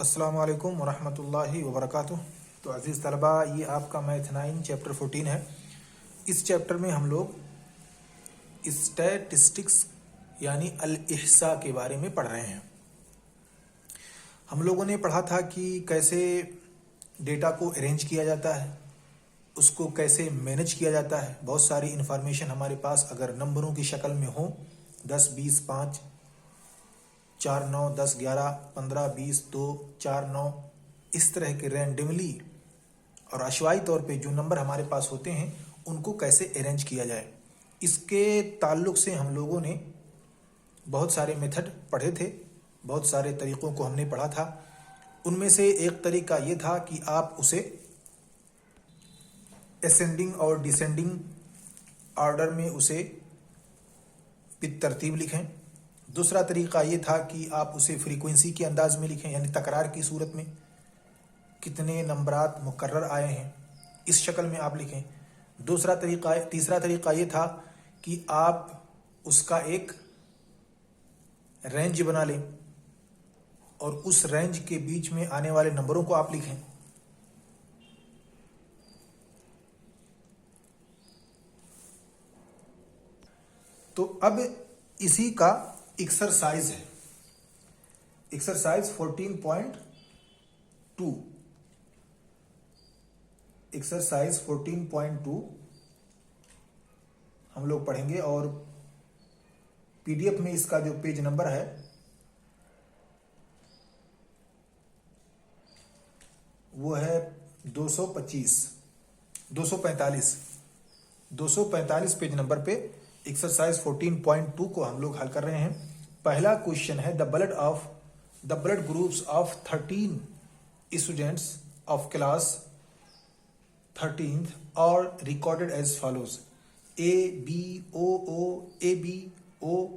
अस्सलाम वालेकुम वरहमतुल्लाहि वबरकातुह। तो अज़ीज़ तलबा, ये आपका मैथ 9 चैप्टर 14 है। इस चैप्टर में हम लोग स्टैटिस्टिक्स यानी अल इहसा के बारे में पढ़ रहे हैं। हम लोगों ने पढ़ा था कि कैसे डेटा को अरेंज किया जाता है, उसको कैसे मैनेज किया जाता है। बहुत सारी इन्फॉर्मेशन हमारे पास अगर नंबरों की शक्ल में हो, 10, 20, 5, 4, 9, 10, 11, 15, 20, 2, 4, 9, इस तरह के रैंडमली और अशवाई तौर पे जो नंबर हमारे पास होते हैं उनको कैसे अरेंज किया जाए, इसके ताल्लुक से हम लोगों ने बहुत सारे मेथड पढ़े थे, बहुत सारे तरीक़ों को हमने पढ़ा था। उनमें से एक तरीका ये था कि आप उसे असेंडिंग और डिसेंडिंग ऑर्डर में उसे तरतीब लिखें। दूसरा तरीका ये था कि आप उसे फ्रीक्वेंसी के अंदाज में लिखें, यानी तकरार की सूरत में कितने नंबरात मुकर्रर आए हैं इस शक्ल में आप लिखें। तीसरा तरीका ये था कि आप उसका एक रेंज बना लें और उस रेंज के बीच में आने वाले नंबरों को आप लिखें। तो अब इसी का एक्सरसाइज है, एक्सरसाइज 14.2। एक्सरसाइज 14.2 हम लोग पढ़ेंगे और पीडीएफ में इसका जो पेज नंबर है वो है 245 पेज नंबर पे एक्सरसाइज 14.2 को हम लोग हल कर रहे हैं। पहला क्वेश्चन है the blood groups of 13 students of class 13th और recorded as follows: A B O O A B O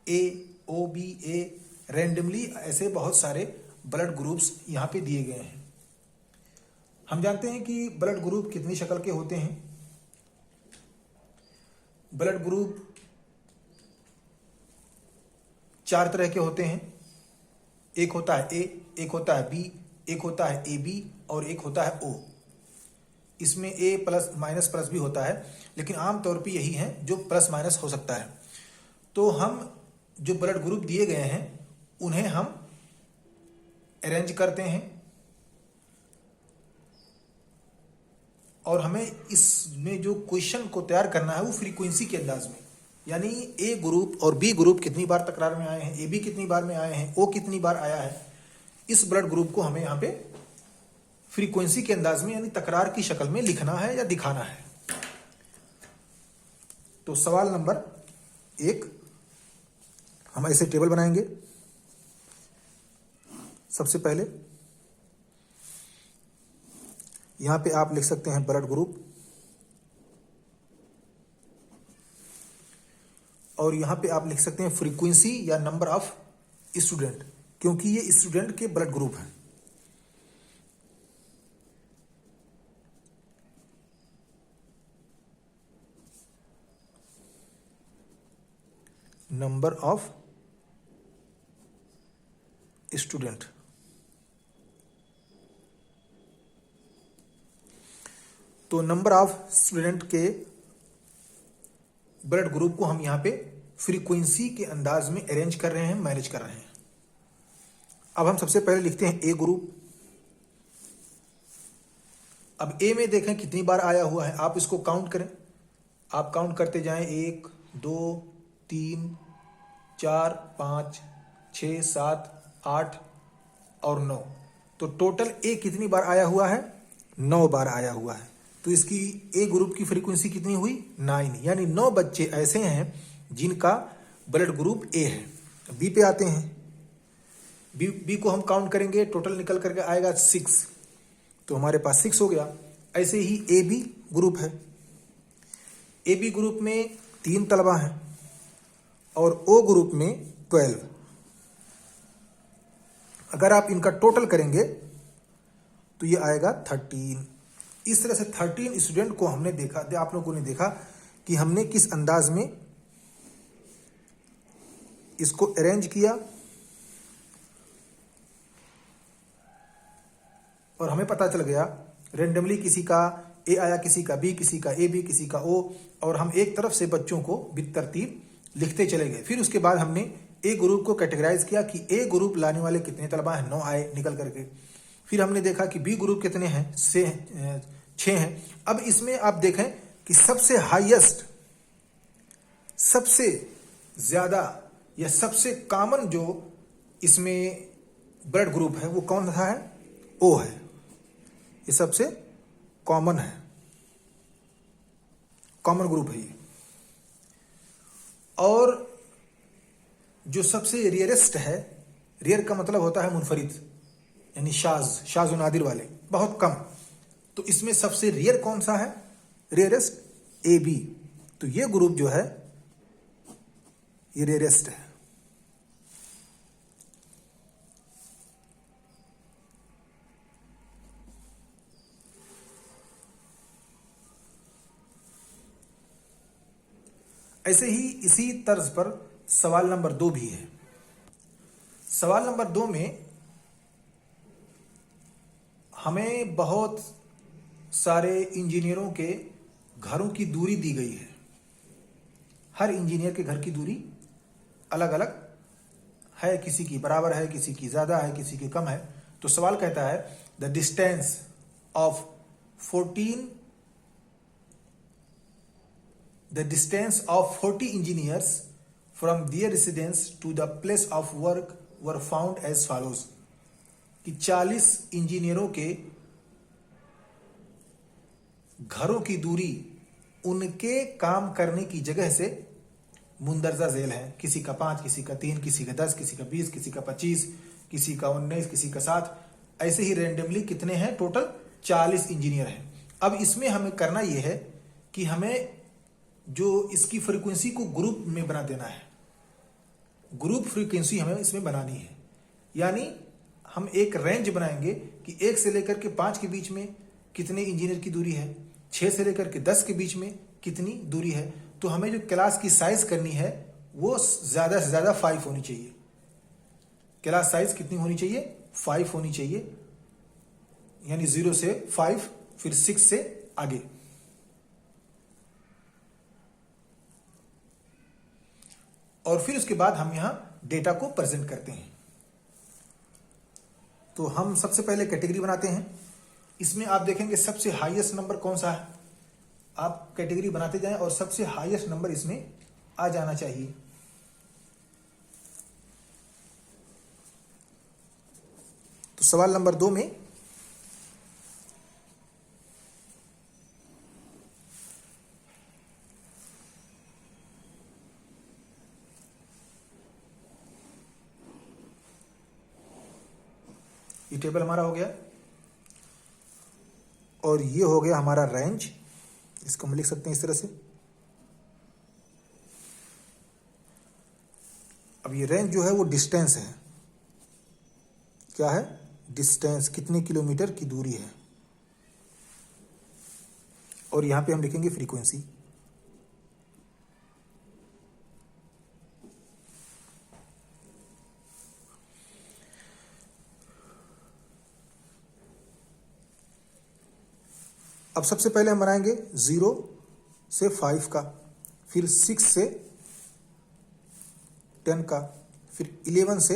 A O B A. Randomly ऐसे बहुत सारे ब्लड ग्रुप्स यहाँ पे दिए गए हैं। हम जानते हैं कि ब्लड ग्रुप कितनी शक्ल के होते हैं। ब्लड ग्रुप 4 तरह के होते हैं। एक होता है ए, एक होता है बी, एक होता है ए बी और एक होता है ओ। इसमें ए प्लस माइनस प्लस भी होता है, लेकिन आमतौर पे यही है जो प्लस माइनस हो सकता है। तो हम जो ब्लड ग्रुप दिए गए हैं उन्हें हम अरेंज करते हैं और हमें इसमें जो क्वेश्चन को तैयार करना है वो फ्रीक्वेंसी के अंदाज में, यानी ए ग्रुप और बी ग्रुप कितनी बार तकरार में आए हैं, ए बी कितनी बार में आए हैं, ओ कितनी बार आया है, इस ब्लड ग्रुप को हमें यहाँ पे फ्रीक्वेंसी के अंदाज में यानी तकरार की शक्ल में लिखना है या दिखाना है। तो सवाल नंबर 1, हम ऐसे टेबल बनाएंगे। सबसे पहले यहां पे आप लिख सकते हैं ब्लड ग्रुप और यहां पे आप लिख सकते हैं फ्रीक्वेंसी या नंबर ऑफ स्टूडेंट, क्योंकि ये स्टूडेंट के ब्लड ग्रुप हैं। Number of student. तो नंबर ऑफ स्टूडेंट के ब्लड ग्रुप को हम यहां पे फ्रीक्वेंसी के अंदाज में अरेंज कर रहे हैं, मैनेज कर रहे हैं। अब हम सबसे पहले लिखते हैं ए ग्रुप। अब ए में देखें कितनी बार आया हुआ है, आप इसको काउंट करें। आप काउंट करते जाएं, 1 2 3 4 5 6 7 8 और 9। तो टोटल ए कितनी बार आया हुआ है? 9 बार आया हुआ है। तो इसकी ए ग्रुप की फ्रीक्वेंसी कितनी हुई? 9, यानी 9 बच्चे ऐसे हैं जिनका ब्लड ग्रुप ए है। बी पे आते हैं। बी को हम काउंट करेंगे, टोटल निकल करके आएगा 6, तो हमारे पास 6 हो गया। ऐसे ही ए बी ग्रुप है। ए बी ग्रुप में 3 तलबा हैं और ओ ग्रुप में 12। अगर आप इनका टोटल करेंगे तो ये आएगा 13। इस तरह से 13 स्टूडेंट को हमने देखा, आप लोगों ने देखा कि हमने किस अंदाज में इसको अरेंज किया और हमें पता चल गया रेंडमली किसी का ए आया, किसी का बी, किसी का ए बी, किसी का ओ, और हम एक तरफ से बच्चों को बितरतीब लिखते चले गए। फिर उसके बाद हमने ए ग्रुप को कैटेगराइज किया कि ए ग्रुप लाने वाले कितने तलबा हैं, 9 आए निकल करके। फिर हमने देखा कि बी ग्रुप कितने हैं, 6 हैं। अब इसमें आप देखें कि सबसे हाईएस्ट, सबसे ज्यादा या सबसे कॉमन जो इसमें ब्लड ग्रुप है वो कौन सा है, ओ है। ये सबसे कॉमन है, कॉमन ग्रुप है ये। और जो सबसे रेयरेस्ट है, रेयर का मतलब होता है मुनफरिद, यानी शाज और नादिर वाले, बहुत कम। तो इसमें सबसे रेयर कौन सा है, रेयरेस्ट, ए बी। तो ये ग्रुप जो है ये रेयरेस्ट है। ऐसे ही इसी तर्ज पर सवाल नंबर 2 भी है। सवाल नंबर 2 में हमें बहुत सारे इंजीनियरों के घरों की दूरी दी गई है। हर इंजीनियर के घर की दूरी अलग अलग है, किसी की बराबर है, किसी की ज्यादा है, किसी की कम है। तो सवाल कहता है the distance of 40 engineers from their residence to the place of work were found as follows। कि 40 इंजीनियरों के घरों की दूरी उनके काम करने की जगह से मुंदरजा झेल है। किसी का 5, किसी का 3, किसी का 10, किसी का 20, किसी का 25, किसी का 19, किसी का 7, ऐसे ही रेंडमली कितने हैं, टोटल 40 इंजीनियर हैं। अब इसमें हमें करना यह है कि हमें जो इसकी फ्रीक्वेंसी को ग्रुप में बना देना है। ग्रुप फ्रीक्वेंसी हमें इसमें बनानी है, यानी हम एक रेंज बनाएंगे कि 1 से लेकर के 5 के बीच में कितने इंजीनियर की दूरी है, 6 से लेकर के 10 के बीच में कितनी दूरी है। तो हमें जो क्लास की साइज करनी है वो ज्यादा से ज्यादा 5 होनी चाहिए। क्लास साइज कितनी होनी चाहिए, 5 होनी चाहिए, यानी 0 से 5, फिर 6 से आगे। और फिर उसके बाद हम यहां डेटा को प्रेजेंट करते हैं। तो हम सबसे पहले कैटेगरी बनाते हैं। इसमें आप देखेंगे सबसे हाईएस्ट नंबर कौन सा है, आप कैटेगरी बनाते जाएं और सबसे हाईएस्ट नंबर इसमें आ जाना चाहिए। तो सवाल नंबर 2 में ये टेबल हमारा हो गया और ये हो गया हमारा रेंज। इसको हम लिख सकते हैं इस तरह से। अब ये रेंज जो है वो डिस्टेंस है। क्या है, डिस्टेंस, कितने किलोमीटर की दूरी है। और यहां पे हम लिखेंगे फ्रीक्वेंसी। अब सबसे पहले हम बनाएंगे 0 से 5 का, फिर 6 से 10 का, फिर 11 से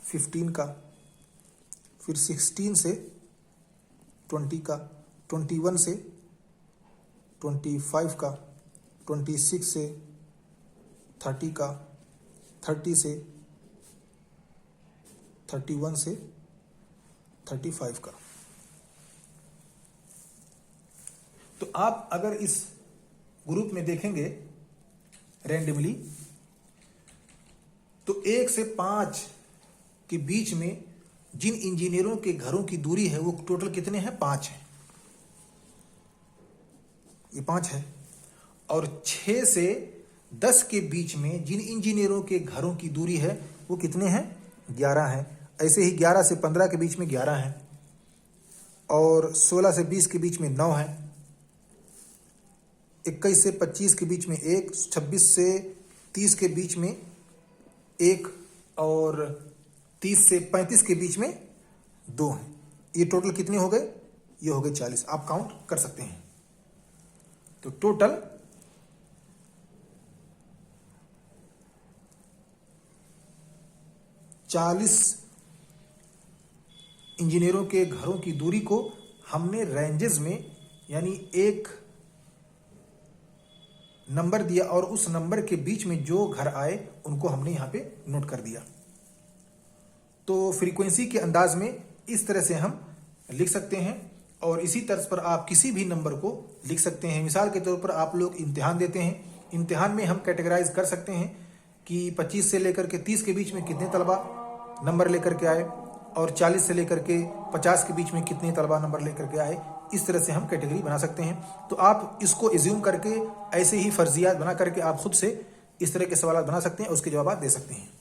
15 का, फिर 16 से 20 का, 21 से 25 का, 26 से 30 का, 30 से 31 से 35 का। तो आप अगर इस ग्रुप में देखेंगे रैंडमली तो 1 से 5 के बीच में जिन इंजीनियरों के घरों की दूरी है वो टोटल कितने हैं, 5 हैं। ये 5 है। और 6 से 10 के बीच में जिन इंजीनियरों के घरों की दूरी है वो कितने हैं, 11 हैं। ऐसे ही 11 से 15 के बीच में 11 हैं और 16 से 20 के बीच में 9 हैं, 21 से 25 के बीच में 1, 26 से 30 के बीच में 1 और 30 से 35 के बीच में 2 हैं। ये टोटल कितने हो गए? ये हो गए 40। आप काउंट कर सकते हैं। तो टोटल 40 इंजीनियरों के घरों की दूरी को हमने रेंजेस में, यानी एक नंबर दिया और उस नंबर के बीच में जो घर आए उनको हमने यहां पे नोट कर दिया। तो फ्रीक्वेंसी के अंदाज में इस तरह से हम लिख सकते हैं और इसी तर्ज पर आप किसी भी नंबर को लिख सकते हैं। मिसाल के तौर पर आप लोग इम्तिहान देते हैं, इम्तिहान में हम कैटेगराइज कर सकते हैं कि 25 से लेकर के 30 के बीच में कितने तलबा नंबर लेकर के आए और 40 से लेकर के 50 के बीच में कितने तलबा नंबर लेकर के आए। इस तरह से हम कैटेगरी बना सकते हैं। तो आप इसको एज्यूम करके ऐसे ही फर्जियात बना करके आप खुद से इस तरह के सवाल बना सकते हैं, उसके जवाब दे सकते हैं।